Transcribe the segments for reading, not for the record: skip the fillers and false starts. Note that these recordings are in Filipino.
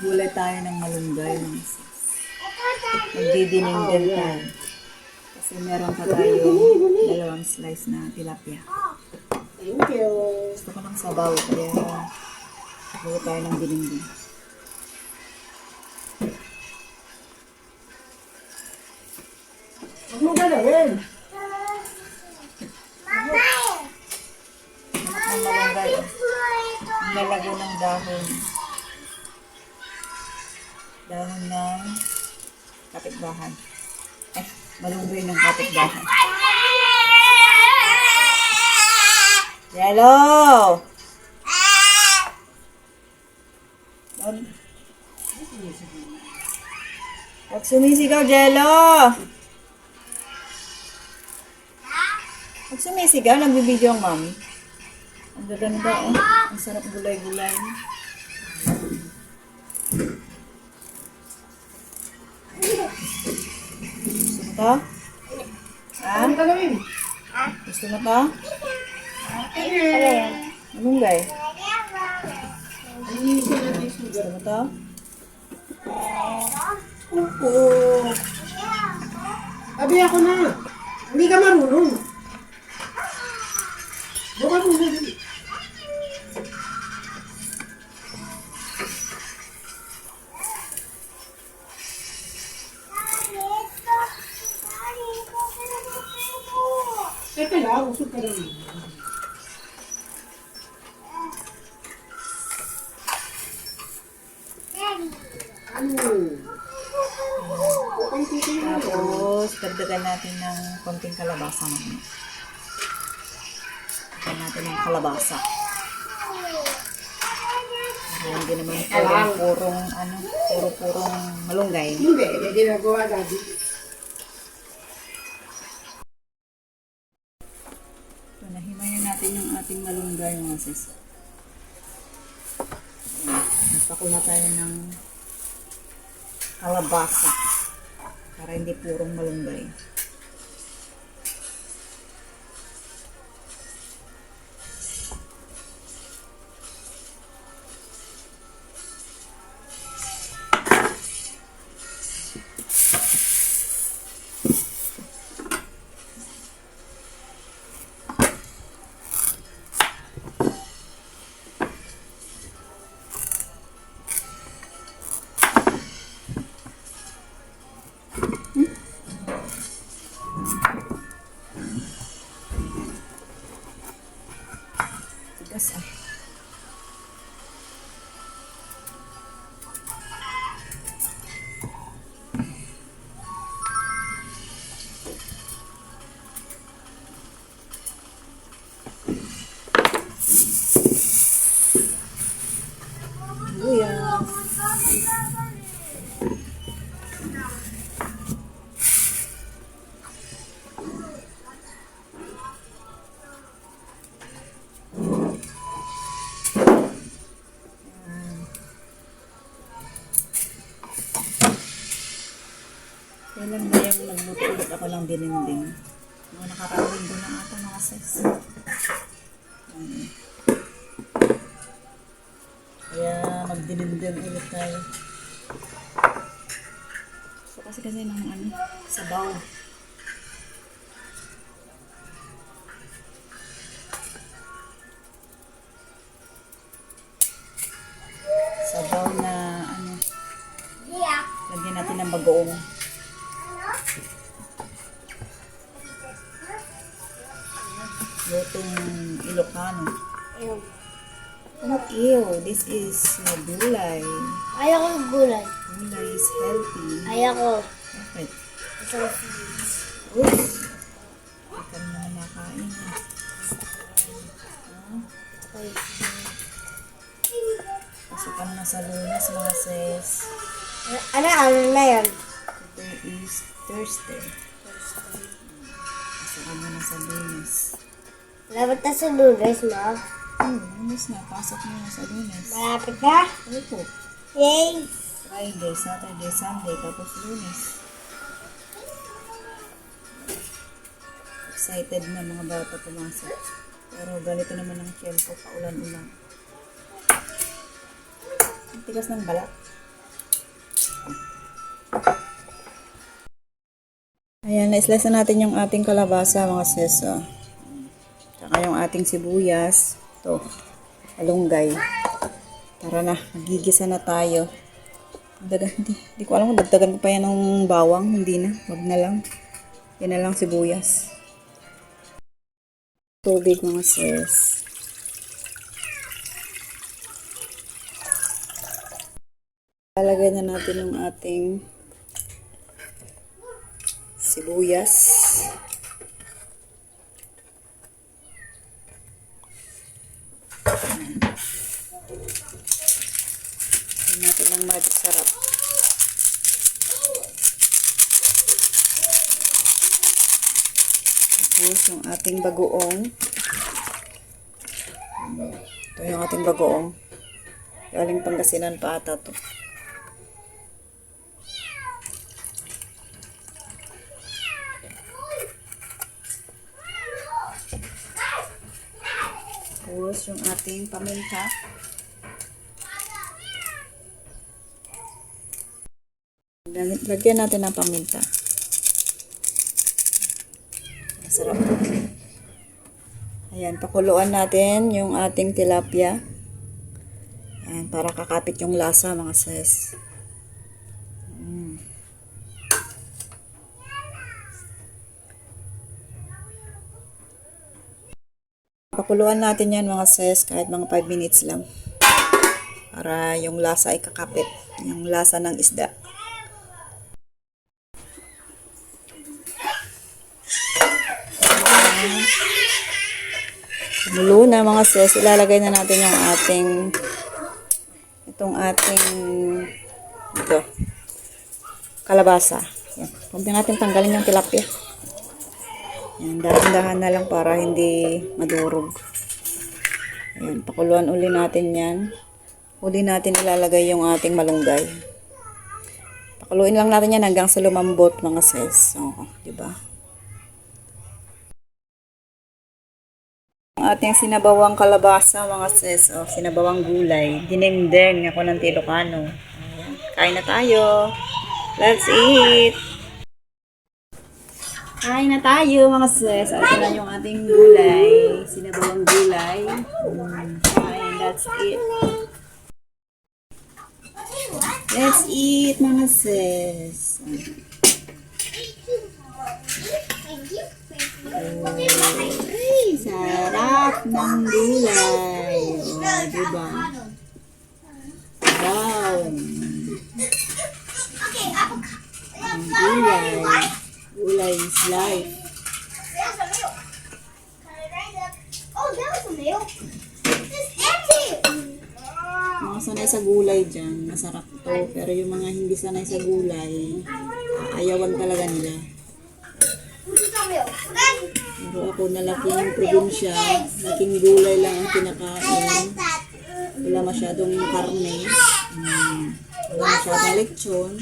Gulay tayo ng malunggay. Magdidining din tayo. Kasi meron pa tayong dalawang slice na tilapia. Thank you. Gusto ko ng sabaw, kaya gulay tayo ng dininding. Huwag mo galawin. Ang malunggay. Ang lalagay ng dahon. Dahon ng kapitbahay. Malunggay ng kapitbahay. Hello! Huwag sumisigaw, Jello! Huwag sumisigaw, nagbibideo ang mami. Ang gaganda, oh. Ang sarap gulay-gulay. Gusto mo to? Ha? Ano galawin? Gusto mo to? Malunggay. Gusto mo to? Opo. Sabi ako na. Hindi ka marunong. Buka mo na. Teka lang, usog ka lang. Tapos, dagdagan natin ng konting kalabasa naman. Dagdagan natin ng kalabasa. Para hindi naman puro-purong malunggay. Hindi, may ginagawa dati. So, nahimayan natin yung ating malunggay, mga sis. Nagpakuha tayo ng kalabasa para hindi purong malunggay. Tigas ah. Luya. Kailan ba yung nagluto ulit ako ng dininding? Mga nakakaroon doon na ata mga sis. Kaya magdininding ulit tayo. So kasi ng sabaw. Sabaw na lagyan natin ng bagoong. Lutong Ilocano. Ew. Not ew. This is gulay. Ayoko ng gulay. Gulay is healthy. Ayoko. Bakit? Isang Oops. Hindi ka naman nakain. Pasukan na sa Lunes, mga sis. ano na yan? Today is Thursday. Pasukan na sa Lunes. Malapit na sa Lunes, ma. Lunes na. Pasok na sa Lunes. Malapit na? Opo. Yay! Friday, Saturday, Sunday, tapos Lunes. Excited na mga bata pumasok. Pero ganito naman ang tiyan ko, paulan-ulan. Ang tigas ng balat. Ayan, na-slice na natin yung ating kalabasa mga sis. Tsaka yung ating sibuyas. Ito, alunggay. Tara na, magigisa na tayo. Hindi ko alam kung dagdagan ko pa yan ng bawang. Hindi na, wag na lang. Yan na lang sibuyas. Tubig mga sis. Lalagay na natin yung ating sibuyas. Hindi natin lang magic sarap. Tapos yung ating bagoong. Ito yung ating bagoong. Galing Pangasinan pa ata to. Tapos yung ating paminta. Lagyan natin ng paminta. Masarap. Ayan, pakuluan natin yung ating tilapia. Ayan, para kakapit yung lasa mga sis. Pakuluan natin yan mga sis kahit mga 5 minutes lang. Para yung lasa ay kakapit. Yung lasa ng isda. Kumulo na mga sis. Ilalagay na natin yung ating kalabasa. Yan. Huwag na natin tanggalin yung tilapia. Yan, dahan-dahan na lang para hindi madurog. Ayan, pakuluan uli natin yan. Uli natin ilalagay yung ating malunggay. Pakuluin lang natin yan hanggang sa lumambot mga sis. So, diba? Ang ating sinabawang kalabasa mga sis. O, sinabawang gulay. Dinengdeng ako ng Ilocano. Ayan, kain na tayo. Let's eat! Kain na tayo mga sis. Ito na yung ating gulay. Sinabawang gulay. And that's it. Let's eat mga sis. Ay, sarap ng gulay. O, diba? Wow. Ang gulay. Gulay is life. Mga sanay sa gulay dyan, masarap to. Pero yung mga hindi sanay sa gulay, ayawan talaga nila. Pero ako na laking probinsya, laking gulay lang ang kinakain. Wala masyadong karne. Wala masyadong lechon.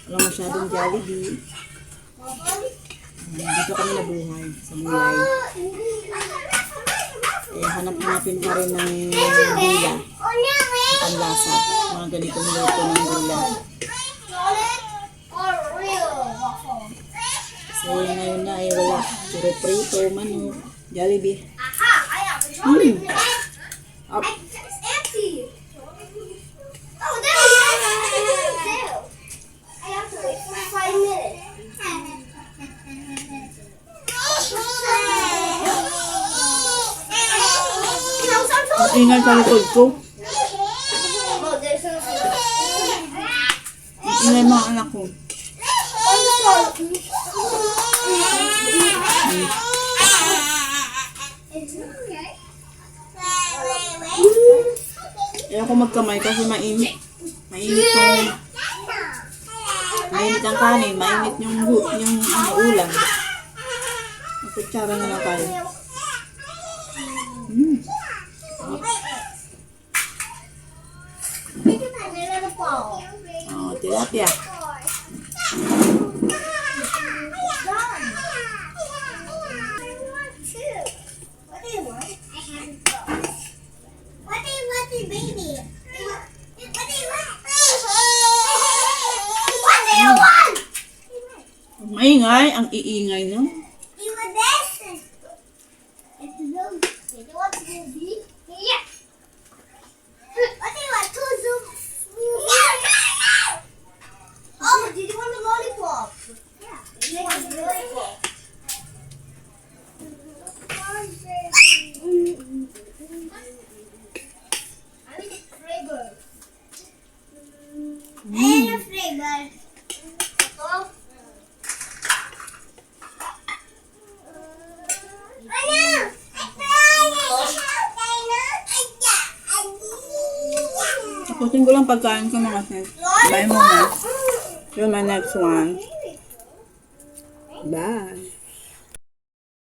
Wala masyadong Jollibee. Dito kami nabuhay sa gulay. Hanap-hanapin pa rin ng gula. Ang lasa. Mga ganitong luto ng gula. So ngayon na ay wala. Puro prito, manok, Jollibee. Up. Ingay sa likod ko. Ingay mga anak ko. Ayaw ko magkamay kasi mainit. Mainit ang kanin, mainit yung ulam. Magkutsara na lang tayo. Oh, tilapia. What do you want? iingay. Ang iingay, no? You were this. It's zoom. You want to zoom? Yeah. What do you want to zoom? Oh, did you want a lollipop? Yeah. You want a lollipop? I need a flavor. And a flavor. Oh. Tapusin ko lang pagkain ko mga sis. Bye muna. See you on my next one. Bye.